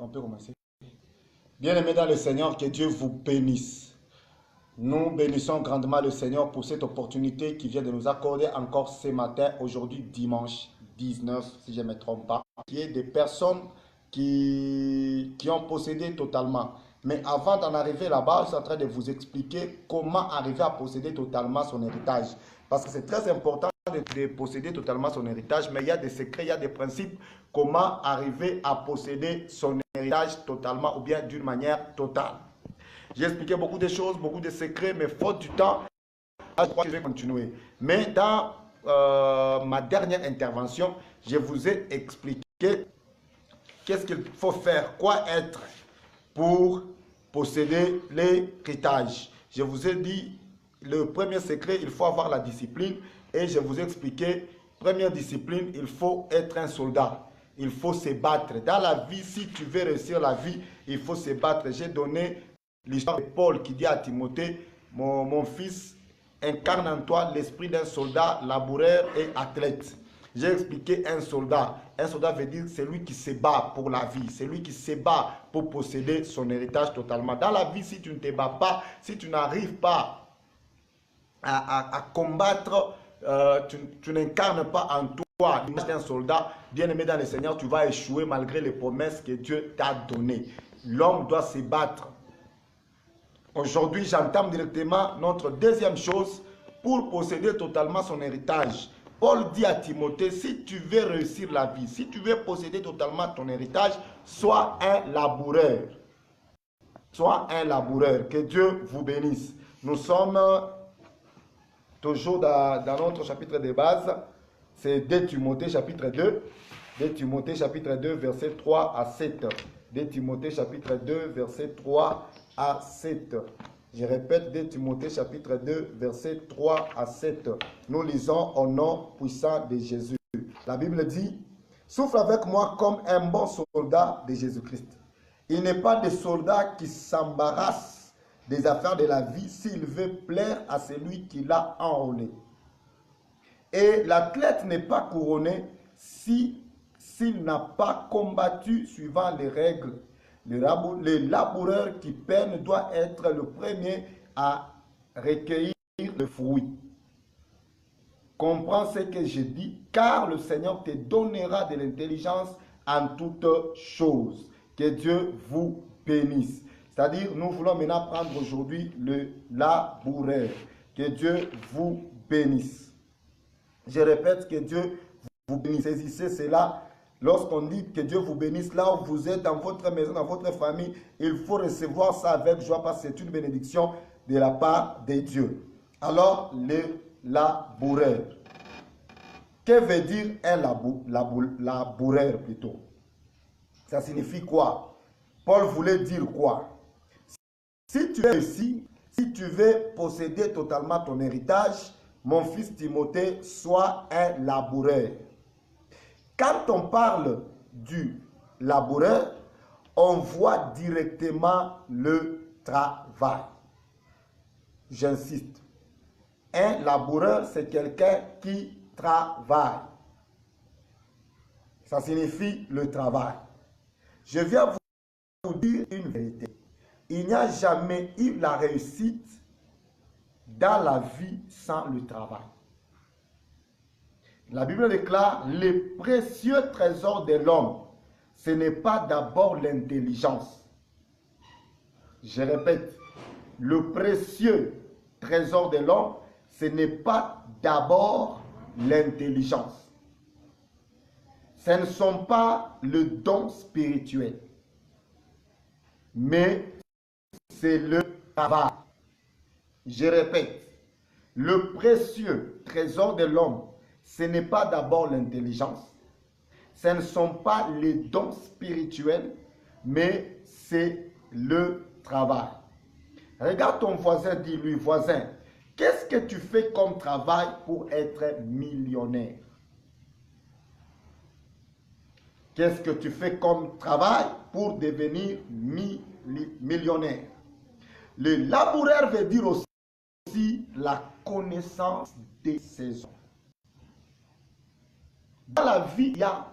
On peut commencer. Bien-aimés dans le Seigneur, que Dieu vous bénisse. Nous bénissons grandement le Seigneur pour cette opportunité qu'il vient de nous accorder encore ce matin, aujourd'hui dimanche 19, si je ne me trompe pas. Il y a des personnes qui ont possédé totalement. Mais avant d'en arriver là-bas, je suis en train de vous expliquer comment arriver à posséder totalement son héritage. Parce que c'est très important de posséder totalement son héritage, mais il y a des secrets, il y a des principes. Comment arriver à posséder son héritage totalement ou bien d'une manière totale. J'ai expliqué beaucoup de choses, beaucoup de secrets, mais faute du temps, je crois que je vais continuer. Mais dans ma dernière intervention, je vous ai expliqué qu'est-ce qu'il faut faire, quoi être pour posséder l'héritage. Je vous ai dit, le premier secret, il faut avoir la discipline. Et je vous ai expliqué, première discipline, il faut être un soldat. Il faut se battre. Dans la vie, si tu veux réussir la vie, il faut se battre. J'ai donné l'histoire de Paul qui dit à Timothée, mon fils, incarne en toi l'esprit d'un soldat, laboureur et athlète. J'ai expliqué un soldat. Un soldat veut dire celui qui se bat pour la vie, celui qui se bat pour posséder son héritage totalement. Dans la vie, si tu ne te bats pas, si tu n'arrives pas à combattre, tu n'incarnes pas en toi l'image d'un soldat, bien-aimé dans le Seigneur, tu vas échouer malgré les promesses que Dieu t'a données. L'homme doit se battre. Aujourd'hui, j'entame directement notre deuxième chose pour posséder totalement son héritage. Paul dit à Timothée, si tu veux réussir la vie, si tu veux posséder totalement ton héritage, sois un laboureur. Sois un laboureur. Que Dieu vous bénisse. Nous sommes toujours dans notre chapitre de base. C'est 2 Timothée chapitre 2. 2 Timothée chapitre 2, verset 3 à 7. 2 Timothée chapitre 2, verset 3 à 7. Je répète, 2 Timothée chapitre 2, verset 3 à 7. Nous lisons au nom puissant de Jésus. La Bible dit, souffle avec moi comme un bon soldat de Jésus-Christ. Il n'est pas des soldats qui s'embarrassent des affaires de la vie s'il veut plaire à celui qui l'a enrôlé. Et l'athlète n'est pas couronné s'il n'a pas combattu suivant les règles. Le laboureur qui peine doit être le premier à recueillir le fruit. Comprends ce que je dis, car le Seigneur te donnera de l'intelligence en toutes choses. Que Dieu vous bénisse. C'est-à-dire, nous voulons maintenant prendre aujourd'hui le laboureur. Que Dieu vous bénisse. Je répète, que Dieu vous bénisse. Saisissez cela. Lorsqu'on dit que Dieu vous bénisse, là où vous êtes, dans votre maison, dans votre famille, il faut recevoir ça avec joie parce que c'est une bénédiction de la part de Dieu. Alors, le laboureur. Que veut dire un laboureur plutôt? Ça signifie quoi? Paul voulait dire quoi? Si tu veux réussir, si tu veux posséder totalement ton héritage, mon fils Timothée, sois un laboureur. Quand on parle du laboureur, on voit directement le travail. J'insiste. Un laboureur, c'est quelqu'un qui travaille. Ça signifie le travail. Je viens vous dire une vérité. Il n'y a jamais eu la réussite dans la vie sans le travail. La Bible déclare, les précieux trésors de l'homme, ce n'est pas d'abord l'intelligence. Je répète, le précieux trésor de l'homme, ce n'est pas d'abord l'intelligence. Ce ne sont pas le don spirituel, mais c'est le travail. Je répète, le précieux trésor de l'homme, ce n'est pas d'abord l'intelligence, ce ne sont pas les dons spirituels, mais c'est le travail. Regarde ton voisin, dis-lui, voisin, qu'est-ce que tu fais comme travail pour être millionnaire? Qu'est-ce que tu fais comme travail pour devenir millionnaire? Le laboureur veut dire aussi la connaissance des saisons. Dans la vie, il y a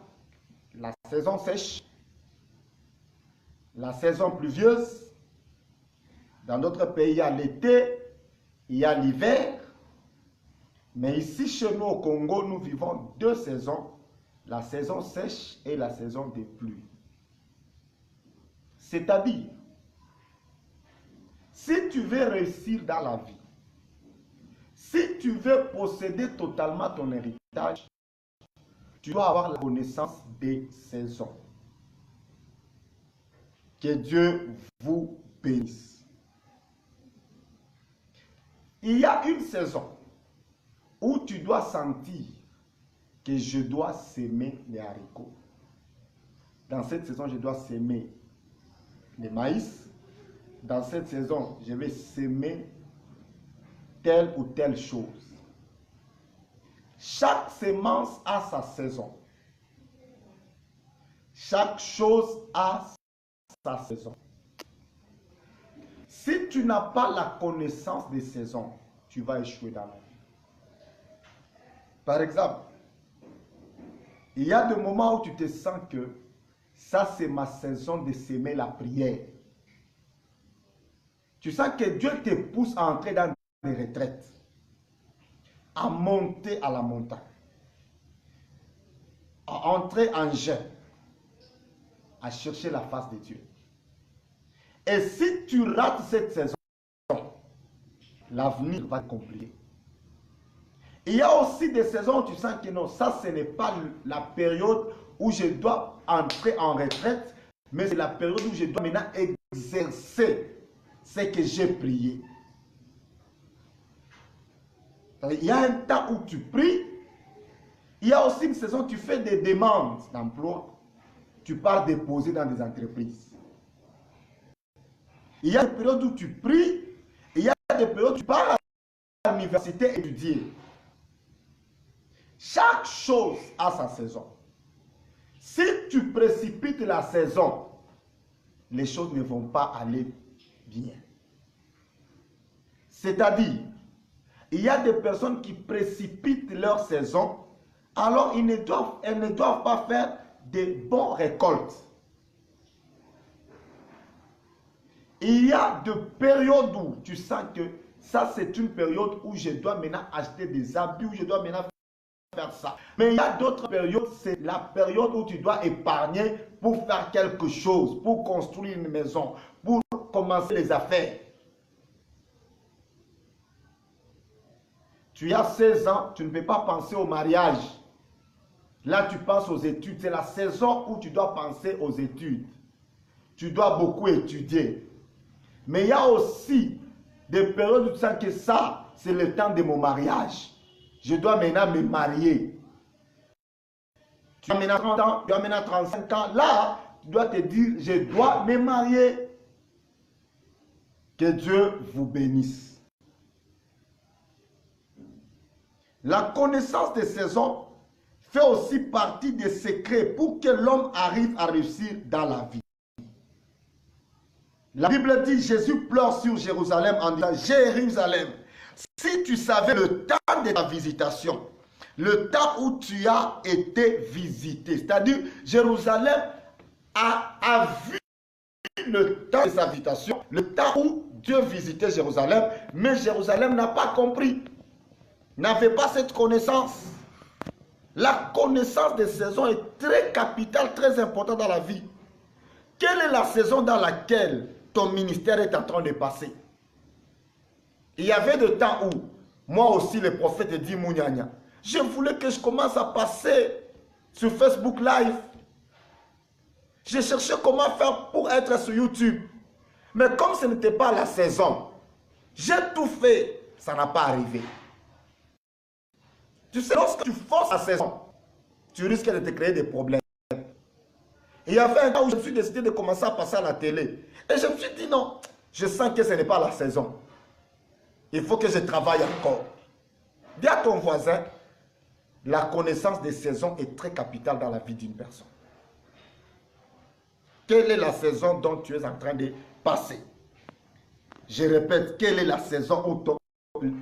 la saison sèche, la saison pluvieuse. Dans d'autres pays, il y a l'été, il y a l'hiver. Mais ici, chez nous au Congo, nous vivons deux saisons. La saison sèche et la saison des pluies. C'est-à-dire, si tu veux réussir dans la vie, si tu veux posséder totalement ton héritage, tu dois avoir la connaissance des saisons. Que Dieu vous bénisse. Il y a une saison où tu dois sentir que je dois s'aimer les haricots. Dans cette saison, je dois s'aimer le maïs. Dans cette saison, je vais s'aimer telle ou telle chose. Chaque semence a sa saison. Chaque chose a sa saison. Si tu n'as pas la connaissance des saisons, tu vas échouer dans la vie. Par exemple, il y a des moments où tu te sens que ça c'est ma saison de s'aimer la prière. Tu sens que Dieu te pousse à entrer dans des retraites, à monter à la montagne, à entrer en jeûne, à chercher la face de Dieu. Et si tu rates cette saison, l'avenir va te compliquer. Il y a aussi des saisons où tu sens que non, ça ce n'est pas la période où je dois entrer en retraite, mais c'est la période où je dois maintenant exercer ce que j'ai prié. Il y a un temps où tu pries, il y a aussi une saison où tu fais des demandes d'emploi, tu pars déposer dans des entreprises. Il y a des périodes où tu pries, il y a des périodes où tu pars à l'université étudier. Chaque chose a sa saison. Si tu précipites la saison, les choses ne vont pas aller bien. C'est-à-dire, il y a des personnes qui précipitent leur saison, alors elles ne doivent pas faire de bonnes récoltes. Il y a des périodes où tu sens que ça c'est une période où je dois maintenant acheter des habits, où je dois maintenant faire ça. Mais il y a d'autres périodes, c'est la période où tu dois épargner pour faire quelque chose, pour construire une maison, pour commencer les affaires. Tu as 16 ans, tu ne peux pas penser au mariage. Là, tu penses aux études. C'est la saison où tu dois penser aux études. Tu dois beaucoup étudier. Mais il y a aussi des périodes où tu sens que ça, c'est le temps de mon mariage. Je dois maintenant me marier. Tu as maintenant 30 ans, tu as maintenant 35 ans. Là, tu dois te dire, je dois me marier. Que Dieu vous bénisse. La connaissance des saisons fait aussi partie des secrets pour que l'homme arrive à réussir dans la vie. La Bible dit, Jésus pleure sur Jérusalem en disant, Jérusalem, si tu savais le temps de ta visitation, le temps où tu as été visité, c'est-à-dire Jérusalem a vu le temps de sa visitation, le temps où Dieu visitait Jérusalem, mais Jérusalem n'a pas compris, n'avait pas cette connaissance. La connaissance des saisons est très capitale, très importante dans la vie. Quelle est la saison dans laquelle ton ministère est en train de passer? Il y avait des temps où, moi aussi le prophète dit Mouniania, je voulais que je commence à passer sur Facebook Live. Je cherchais comment faire pour être sur YouTube. Mais comme ce n'était pas la saison, j'ai tout fait, ça n'a pas arrivé. Tu sais, lorsque tu forces la saison, tu risques de te créer des problèmes. Et il y avait un temps où je me suis décidé de commencer à passer à la télé. Et je me suis dit non, je sens que ce n'est pas la saison. Il faut que je travaille encore. Dis à ton voisin, la connaissance des saisons est très capitale dans la vie d'une personne. Quelle est la saison dont tu es en train de passer? Je répète, quelle est la saison où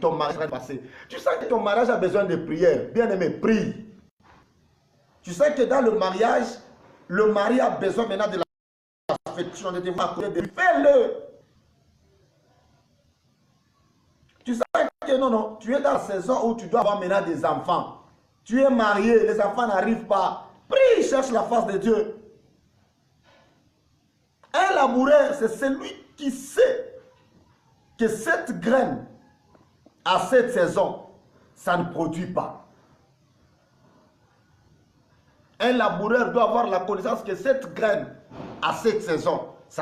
ton mariage va passer? Tu sens que ton mariage a besoin de prière. Bien aimé, prie. Tu sais que dans le mariage, le mari a besoin maintenant de la l'affection de devoir accorder des... Fais-le. Tu sais que non, tu es dans la saison où tu dois avoir maintenant des enfants. Tu es marié, les enfants n'arrivent pas. Prie, cherche la face de Dieu. Un laboureur, c'est celui qui sait que cette graine, à cette saison, ça ne produit pas. Un laboureur doit avoir la connaissance que cette graine, à cette saison, ça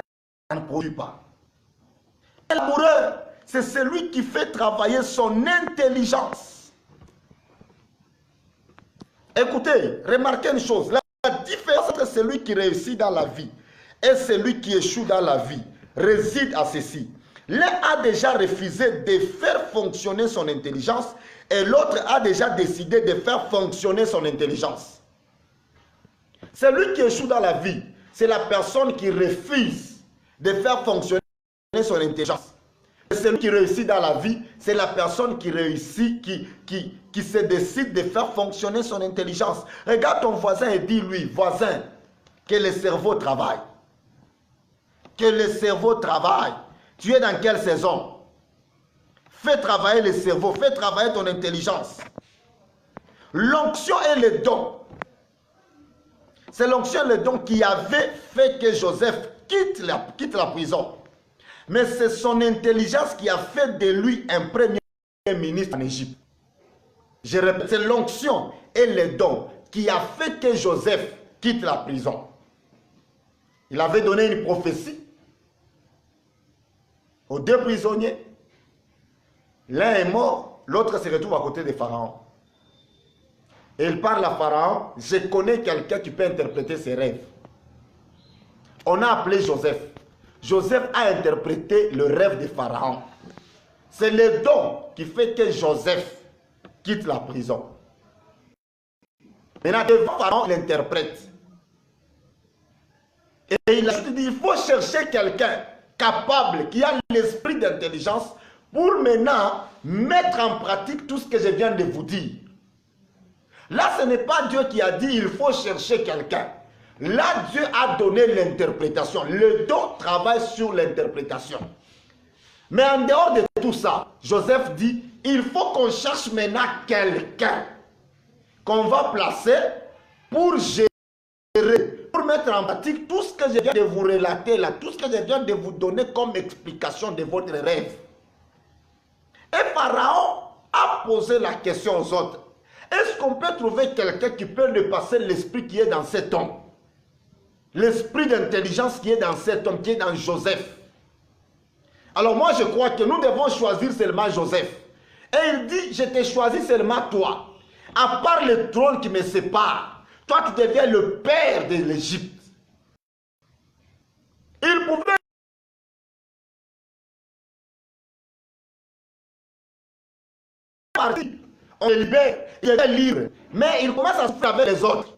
ne produit pas. Un laboureur, c'est celui qui fait travailler son intelligence. Écoutez, remarquez une chose. La différence entre celui qui réussit dans la vie et celui qui échoue dans la vie réside à ceci. L'un a déjà refusé de faire fonctionner son intelligence et l'autre a déjà décidé de faire fonctionner son intelligence. Celui qui échoue dans la vie, c'est la personne qui refuse de faire fonctionner son intelligence. Celui qui réussit dans la vie, c'est la personne qui réussit, qui se décide de faire fonctionner son intelligence. Regarde ton voisin et dis-lui, voisin, que le cerveau travaille. Que le cerveau travaille. Tu es dans quelle saison? Fais travailler le cerveau, fais travailler ton intelligence. L'onction et le don. C'est l'onction et le don qui avait fait que Joseph quitte la prison. Mais c'est son intelligence qui a fait de lui un premier ministre en Égypte. Je répète, c'est l'onction et le don qui a fait que Joseph quitte la prison. Il avait donné une prophétie aux deux prisonniers. L'un est mort, l'autre se retrouve à côté de Pharaon. Et il parle à Pharaon, je connais quelqu'un qui peut interpréter ses rêves. On a appelé Joseph. Joseph a interprété le rêve de Pharaon. C'est le don qui fait que Joseph quitte la prison. Maintenant, devant Pharaon, il interprète. Et il a dit, il faut chercher quelqu'un capable, qui a l'esprit d'intelligence, pour maintenant mettre en pratique tout ce que je viens de vous dire. Là, ce n'est pas Dieu qui a dit, il faut chercher quelqu'un. Là, Dieu a donné l'interprétation. Le don travaille sur l'interprétation. Mais en dehors de tout ça, Joseph dit, il faut qu'on cherche maintenant quelqu'un qu'on va placer pour gérer, pour mettre en pratique tout ce que je viens de vous relater là, tout ce que je viens de vous donner comme explication de votre rêve. Et Pharaon a posé la question aux autres. Est-ce qu'on peut trouver quelqu'un qui peut dépasser l'esprit qui est dans cet homme? L'esprit d'intelligence qui est dans cet homme, qui est dans Joseph. Alors moi je crois que nous devons choisir seulement Joseph. Et il dit, je t'ai choisi seulement toi. À part le trône qui me sépare, toi tu deviens le père de l'Égypte. Il pouvait partir, on le libère, il est libre. Mais il commence à souffrir avec les autres.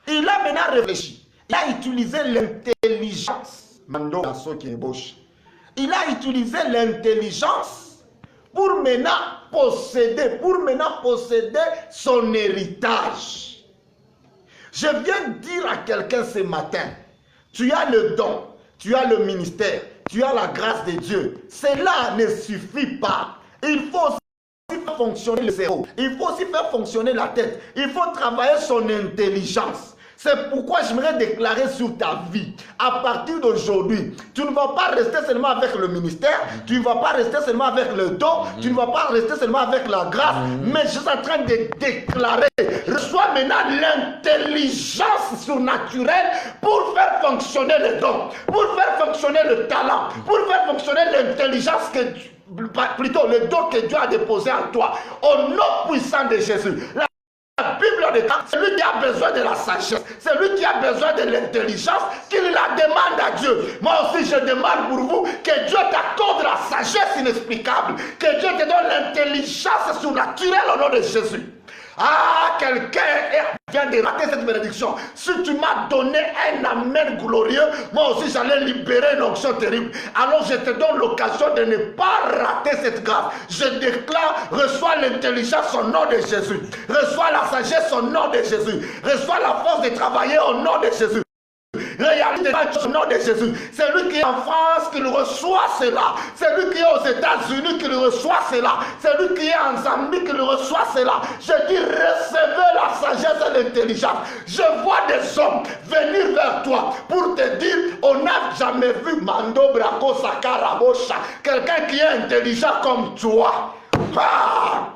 Il a maintenant réfléchi. Il a utilisé l'intelligence. Mando Lasso qui ébauche. Il a utilisé l'intelligence pour maintenant posséder son héritage. Je viens de dire à quelqu'un ce matin, tu as le don, tu as le ministère, tu as la grâce de Dieu. Cela ne suffit pas. Il faut aussi faire fonctionner le cerveau. Il faut aussi faire fonctionner la tête. Il faut travailler son intelligence. C'est pourquoi j'aimerais déclarer sur ta vie, à partir d'aujourd'hui, tu ne vas pas rester seulement avec le ministère, tu ne vas pas rester seulement avec le don, tu ne vas pas rester seulement avec la grâce, mais je suis en train de déclarer, reçois maintenant l'intelligence surnaturelle pour faire fonctionner le don, pour faire fonctionner le talent, pour faire fonctionner l'intelligence plutôt le don que Dieu a déposé en toi, au nom puissant de Jésus. La Bible déclare, c'est lui qui a besoin de la sagesse, c'est lui qui a besoin de l'intelligence, qu'il la demande à Dieu. Moi aussi je demande pour vous que Dieu t'accorde la sagesse inexplicable, que Dieu te donne l'intelligence surnaturelle au nom de Jésus. Ah, quelqu'un vient de rater cette bénédiction. Si tu m'as donné un amen glorieux, moi aussi j'allais libérer une onction terrible. Alors je te donne l'occasion de ne pas rater cette grâce. Je déclare, reçois l'intelligence au nom de Jésus. Reçois la sagesse au nom de Jésus. Reçois la force de travailler au nom de Jésus. Réalise au nom de Jésus. C'est lui qui est en France qui reçoit cela. C'est lui qui est aux États-Unis qui reçoit cela. C'est lui qui est en Zambie qui reçoit cela. Je dis, recevez la sagesse et l'intelligence. Je vois des hommes venir vers toi pour te dire, on n'a jamais vu Mando Brako Sakarabosha, quelqu'un qui est intelligent comme toi. Ah!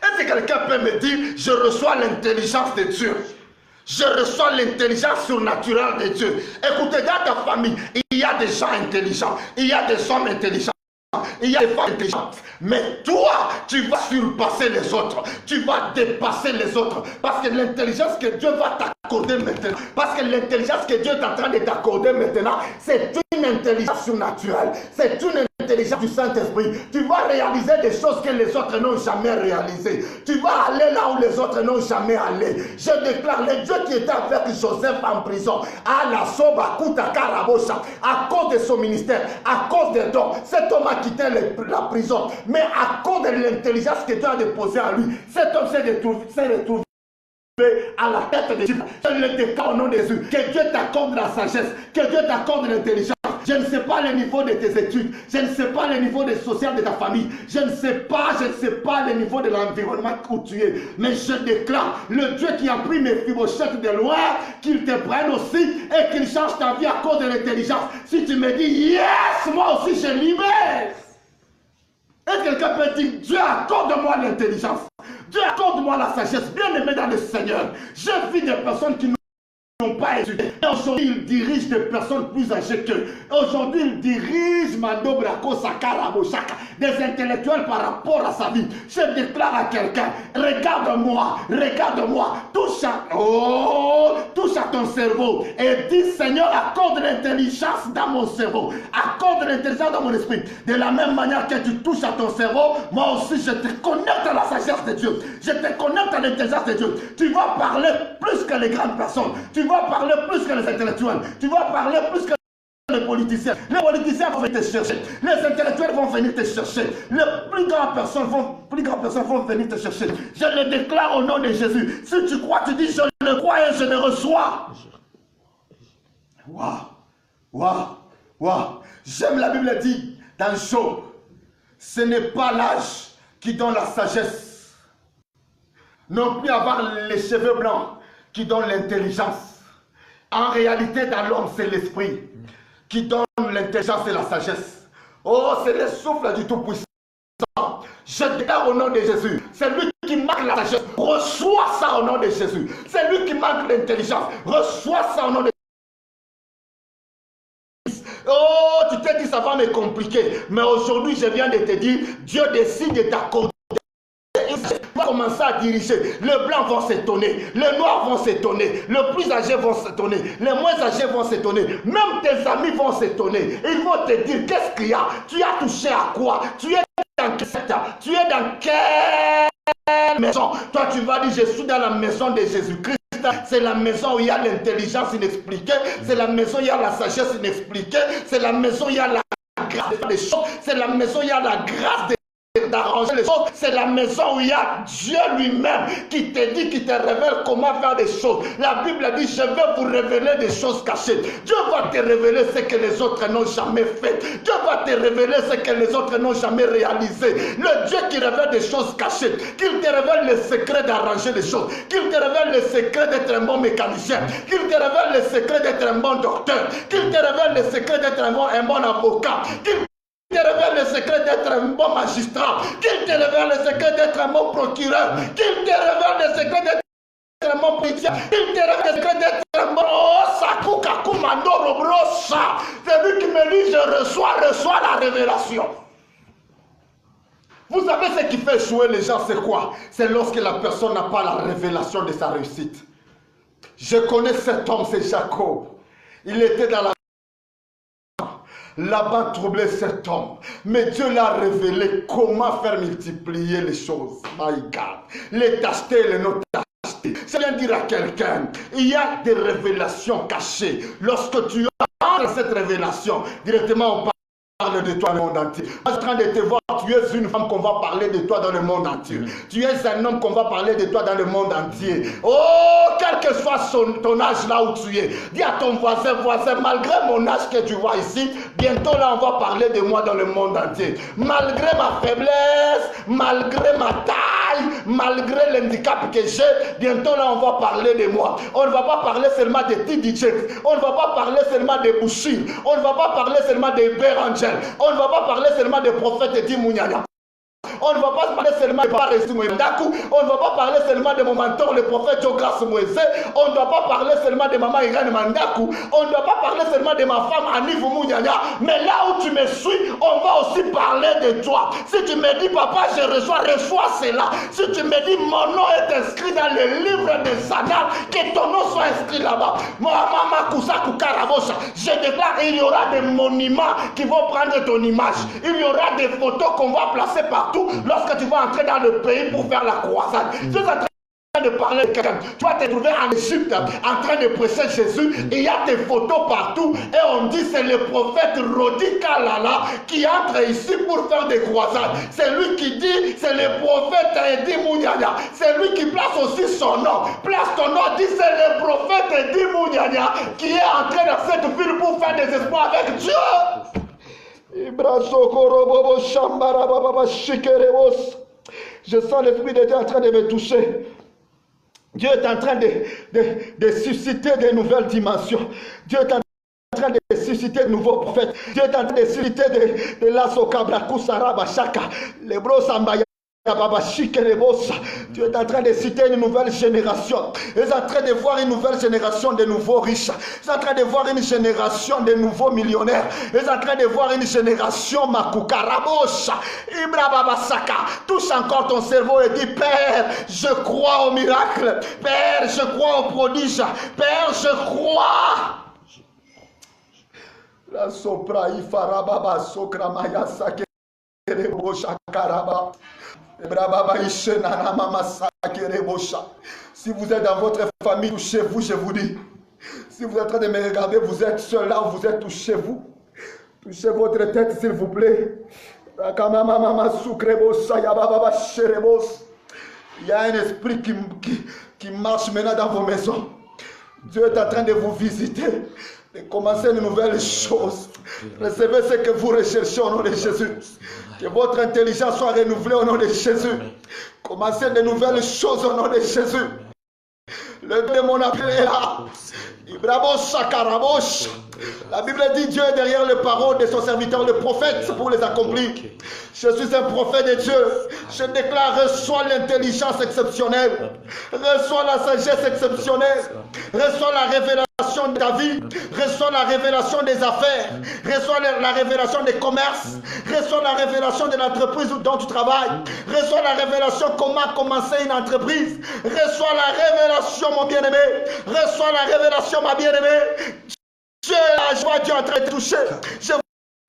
Est-ce que quelqu'un peut me dire, je reçois l'intelligence de Dieu? Je reçois l'intelligence surnaturelle de Dieu. Écoutez, dans ta famille, il y a des gens intelligents, il y a des hommes intelligents, il y a des femmes intelligentes. Mais toi, tu vas surpasser les autres. Tu vas dépasser les autres. Parce que l'intelligence que Dieu va t'accorder maintenant, parce que l'intelligence que Dieu est en train de t'accorder maintenant, c'est une intelligence surnaturelle. C'est une intelligence du Saint-Esprit. Tu vas réaliser des choses que les autres n'ont jamais réalisées. Tu vas aller là où les autres n'ont jamais allé. Je déclare, le Dieu qui était avec Joseph en prison, à la Soba Kuta Karabosha, à cause de son ministère, à cause des dons, cet homme a quitté la prison. Mais à cause de l'intelligence que Dieu a déposée en lui, cet homme s'est retrouvé à la tête de Dieu. Je le déclare au nom de Jésus. Que Dieu t'accorde la sagesse, que Dieu t'accorde l'intelligence. Je ne sais pas le niveau de tes études, je ne sais pas le niveau de social de ta famille, je ne sais pas le niveau de l'environnement où tu es, mais je déclare, le Dieu qui a pris mes Méphibosheth de loin, qu'il te prenne aussi et qu'il change ta vie à cause de l'intelligence. Si tu me dis, yes, moi aussi je libère. Et quelqu'un peut dire, Dieu accorde-moi l'intelligence, Dieu accorde-moi la sagesse, bien aimé dans le Seigneur. Je vis des personnes qui n'ont pas étudié. Aujourd'hui, il dirige des personnes plus âgées qu'eux. Aujourd'hui, il dirige Mando Brako Sakara Boshaka, des intellectuels par rapport à sa vie. Je déclare à quelqu'un, regarde-moi, touche à ton cerveau et dis, Seigneur, accorde l'intelligence dans mon cerveau, accorde l'intelligence dans mon esprit. De la même manière que tu touches à ton cerveau, moi aussi je te connecte à la sagesse de Dieu, je te connecte à l'intelligence de Dieu. Tu vas parler plus que les grandes personnes, tu vas parler plus que les intellectuels, tu vas parler plus que les politiciens. Les politiciens vont venir te chercher, les intellectuels vont venir te chercher, les plus grandes personnes vont venir te chercher. Je le déclare au nom de Jésus. Si tu crois, tu dis je le crois et je le reçois. Waouh. J'aime la Bible dit dans Job, ce n'est pas l'âge qui donne la sagesse, non plus avoir les cheveux blancs qui donne l'intelligence. En réalité, dans l'homme, c'est l'esprit qui donne l'intelligence et la sagesse. Oh, c'est le souffle du Tout-Puissant. Je déclare au nom de Jésus, c'est lui qui marque la sagesse, reçois ça au nom de Jésus. C'est lui qui marque l'intelligence, reçois ça au nom de Jésus. Oh, tu t'es dit ça va me compliquer, mais aujourd'hui je viens de te dire, Dieu décide de t'accorder. Tu vas commencer à diriger. Les blancs vont s'étonner, les noirs vont s'étonner, les plus âgés vont s'étonner, les moins âgés vont s'étonner, même tes amis vont s'étonner. Ils vont te dire, qu'est-ce qu'il y a? Tu as touché à quoi? Tu es dans quel secteur? Tu es dans quelle maison? Toi tu vas dire, je suis dans la maison de Jésus-Christ. C'est la maison où il y a l'intelligence inexpliquée, c'est la maison où il y a la sagesse inexpliquée, c'est la maison où il y a la grâce de faire des choses, c'est la maison où il y a la grâce d'arranger les choses. C'est la maison où il y a Dieu lui-même qui te dit, qui te révèle comment faire des choses. La Bible dit, je vais vous révéler des choses cachées. Dieu va te révéler ce que les autres n'ont jamais fait. Dieu va te révéler ce que les autres n'ont jamais réalisé. Le Dieu qui révèle des choses cachées, qu'il te révèle le secret d'arranger les choses, qu'il te révèle le secret d'être un bon mécanicien, qu'il te révèle le secret d'être un bon docteur, qu'il te révèle le secret d'être un bon avocat, qu'il te révèle le secret d'être un bon magistrat, qu'il te révèle le secret d'être un bon procureur, qu'il te révèle le secret d'être un bon policier, qu'il te révèle le secret d'être un bon Brosa. C'est lui qui me dit, je reçois la révélation. Vous savez ce qui fait jouer les gens, c'est quoi? C'est lorsque la personne n'a pas la révélation de sa réussite. Je connais cet homme, c'est Jacob. Il était dans la Laban troublait cet homme, mais Dieu l'a révélé comment faire multiplier les choses. My God, les tacheter, les non tacheter. C'est bien dire à quelqu'un, il y a des révélations cachées. Lorsque tu as cette révélation, directement on parle de toi dans le monde entier. Je suis en train de te voir, tu es une femme qu'on va parler de toi dans le monde entier. Tu es un homme qu'on va parler de toi dans le monde entier. Oh, quel que soit ton âge là où tu es, dis à ton voisin, malgré mon âge que tu vois ici, bientôt là on va parler de moi dans le monde entier. Malgré ma faiblesse, malgré ma taille, malgré l'handicap que j'ai, bientôt là on va parler de moi. On ne va pas parler seulement de TDJ, on ne va pas parler seulement de Bouchir, on ne va pas parler seulement de Bérangel, on ne va pas parler seulement des prophètes Di Mounyanya. On ne va pas parler seulement de Papa Resti Mwendaku. On ne va pas parler seulement de mon mentor, le prophète Jogas Moueze. On ne va pas parler seulement de Maman Irene Mandaku. On ne va pas parler seulement de ma femme Annie Mounyanya. Mais là où tu me suis, on va aussi parler de toi. Si tu me dis, papa, je reçois cela. Si tu me dis, mon nom est inscrit dans le livre des annales, que ton nom soit inscrit là-bas. Maman Kousakou Karabosha, je déclare, il y aura des monuments qui vont prendre ton image. Il y aura des photos qu'on va placer partout. Lorsque tu vas entrer dans le pays pour faire la croisade, tu es en train de parler de quelqu'un. Tu vas te trouver en Égypte en train de prêcher Jésus. Et il y a des photos partout. Et on dit c'est le prophète Rodi Kalala qui entre ici pour faire des croisades. C'est lui qui dit, c'est le prophète Edi Mounyanya. C'est lui qui place aussi son nom. Place ton nom, dit c'est le prophète Edi Mounyanya qui est entré dans cette ville pour faire des espoirs avec Dieu. Je sens l'Esprit de Dieu en train de me toucher. Dieu est en train de susciter de nouvelles dimensions. Dieu est en train de susciter de nouveaux prophètes. Dieu est en train de susciter de Lasso Kabraku Saraba Shaka. Les Brosambaya. Dieu est en train de citer une nouvelle génération. Ils sont en train de voir une nouvelle génération de nouveaux riches. Ils sont en train de voir une génération de nouveaux millionnaires. Ils sont en train de voir une génération Makukarabosha. Ibrababasaka. Touche encore ton cerveau et dis, Père, je crois au miracle. Père, je crois au prodige. Père, je crois. La sopra ifarababa sokramaya sakerebo karaba. Si vous êtes dans votre famille, touchez-vous, je vous dis. Si vous êtes en train de me regarder, vous êtes seul là, vous êtes touchez-vous. Touchez votre tête, s'il vous plaît. Il y a un esprit qui marche maintenant dans vos maisons. Dieu est en train de vous visiter, de commencer une nouvelle chose. Recevez ce que vous recherchez au nom de Jésus. Que votre intelligence soit renouvelée au nom de Jésus. Commencez de nouvelles choses au nom de Jésus. Le démon appel est là. La Bible dit Dieu est derrière les paroles de son serviteur, le prophète, pour les accomplir. Je suis un prophète de Dieu. Je déclare, reçois l'intelligence exceptionnelle. Reçois la sagesse exceptionnelle. Reçois la révélation de ta vie. Reçois la révélation des affaires. Reçois la révélation des commerces. Reçois la révélation de l'entreprise dont tu travailles. Reçois la révélation comment commencer une entreprise. Reçois la révélation, mon bien-aimé. Reçois la révélation, ma bien-aimée. Je vois Dieu en train de toucher. Je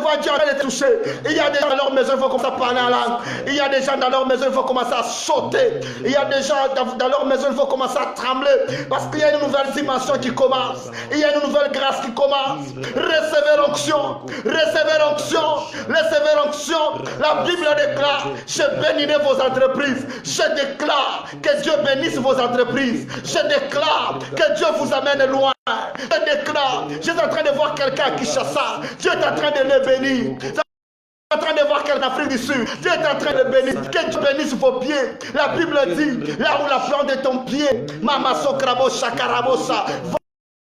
vois Dieu en train de toucher. Il y a des gens dans leur maison, il faut commencer à parler en langue. Il y a des gens dans leur maison, il faut commencer à sauter. Il y a des gens dans leur maison, il faut commencer à trembler. Parce qu'il y a une nouvelle dimension qui commence. Il y a une nouvelle grâce qui commence. Recevez l'onction. Recevez l'onction. Recevez l'onction. La Bible déclare, je bénirai vos entreprises. Je déclare que Dieu bénisse vos entreprises. Je déclare que Dieu vous amène loin. Je déclare, je suis en train de voir quelqu'un qui chasse. Dieu est en train de le bénir. Je suis en train de voir quelqu'un d'Afrique du Sud. Dieu est en train de bénir. Que Dieu bénisse vos pieds. La Bible dit, là où la plante de ton pied, Mama Sokrabo Shakarabosa,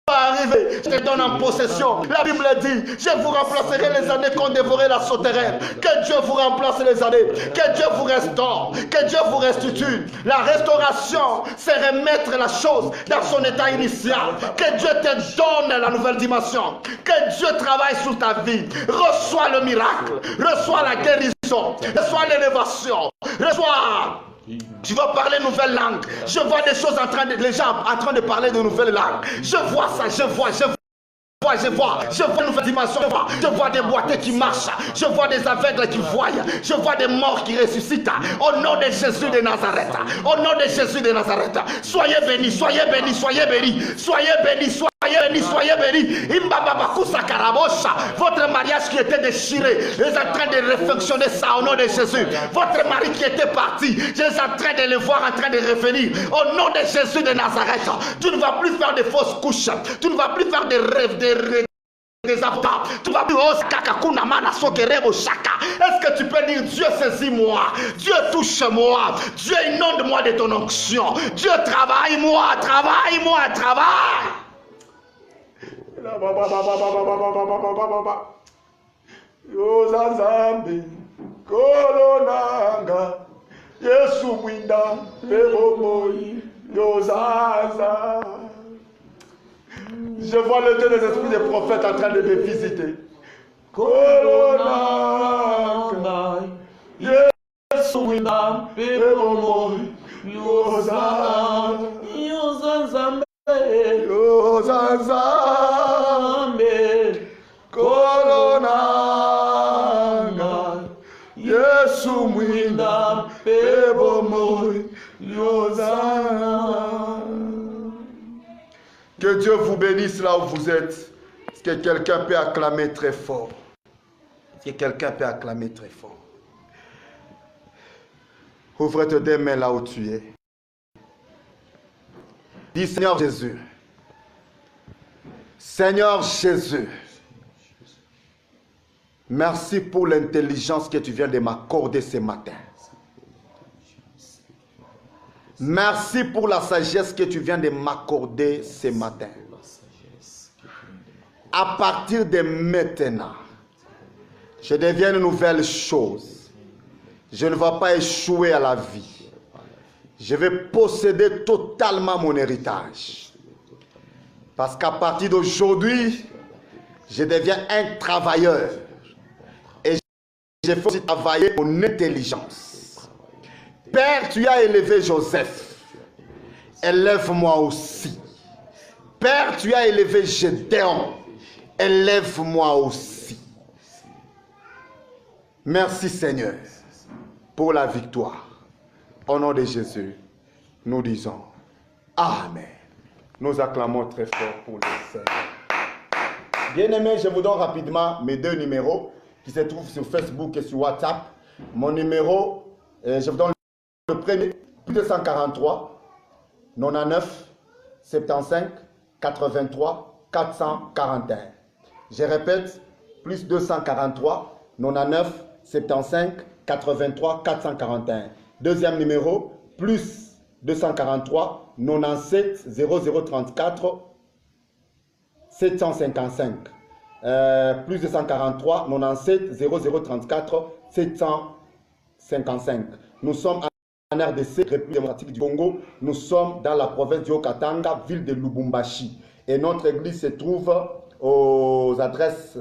va arriver, je te donne en possession. La Bible dit, je vous remplacerai les années qu'ont dévoré la sauterelle. Que Dieu vous remplace les années. Que Dieu vous restaure. Que Dieu vous restitue. La restauration, c'est remettre la chose dans son état initial. Que Dieu te donne la nouvelle dimension. Que Dieu travaille sur ta vie. Reçois le miracle. Reçois la guérison. Reçois l'élévation. Reçois. Tu vas parler une nouvelle langue. Je vois des choses les gens en train de parler de nouvelles langues. Je vois ça, je vois une nouvelle dimension. Je vois des boiteux qui marchent. Je vois des aveugles qui voient. Je vois des morts qui ressuscitent. Au nom de Jésus de Nazareth. Au nom de Jésus de Nazareth. Soyez bénis, soyez bénis, soyez bénis. Soyez bénis, soyez bénis, soyez bénis. Votre mariage qui était déchiré, je suis en train de réflexionner ça au nom de Jésus. Votre mari qui était parti, je suis en train de le voir en train de revenir. Au nom de Jésus de Nazareth, tu ne vas plus faire de fausses couches. Tu ne vas plus faire de rêves, des avatars. Tu vas plus est-ce que tu peux dire Dieu saisis-moi, Dieu touche-moi, Dieu inonde-moi de ton onction, Dieu travaille-moi, travaille-moi, travaille. Yozazambi kolonanga Yesu mwinda peromoyi yozaza. Je vois le Dieu des esprits des prophètes en train de me visiter. Kolonanga Yesu mwinda peromoyi yozaza yozazambe kolonanga Yesu mwinda pebomoy yoza. Que Dieu vous bénisse là où vous êtes. Est-ce que quelqu'un peut acclamer très fort? Est-ce que quelqu'un peut acclamer très fort? Ouvre tes deux mains là où tu es. Dis Seigneur Jésus. Seigneur Jésus. Merci pour l'intelligence que tu viens de m'accorder ce matin. Merci pour la sagesse que tu viens de m'accorder ce matin. À partir de maintenant, je deviens une nouvelle chose. Je ne vais pas échouer à la vie. Je vais posséder totalement mon héritage. Parce qu'à partir d'aujourd'hui, je deviens un travailleur. Et je fais aussi travailler mon intelligence. Père, tu as élevé Joseph. Élève-moi aussi. Père, tu as élevé Gédéon. Élève-moi aussi. Merci Seigneur pour la victoire. Au nom de Jésus, nous disons Amen. Nous acclamons très fort pour le Seigneur. Bien-aimés, je vous donne rapidement mes deux numéros qui se trouvent sur Facebook et sur WhatsApp. Mon numéro, je vous donne le premier, plus 243 99 75 83 441. Je répète, plus 243 99 75 83 441. Deuxième numéro, plus 243 97 0034 755. Plus 243 97 0034 755. Nous sommes en RDC, République démocratique du Congo. Nous sommes dans la province du Haut-Katanga, ville de Lubumbashi. Et notre église se trouve aux adresses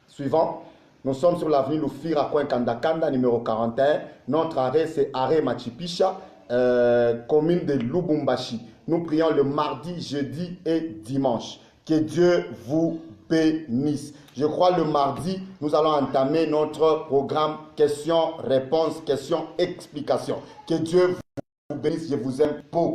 suivantes. Nous sommes sur l'avenue Lufira, coin Kandakanda, numéro 41. Notre arrêt, c'est arrêt Machipisha, commune de Lubumbashi. Nous prions le mardi, jeudi et dimanche. Que Dieu vous bénisse. Je crois le mardi, nous allons entamer notre programme questions-réponses, questions-explications. Que Dieu vous bénisse. Je vous aime beaucoup.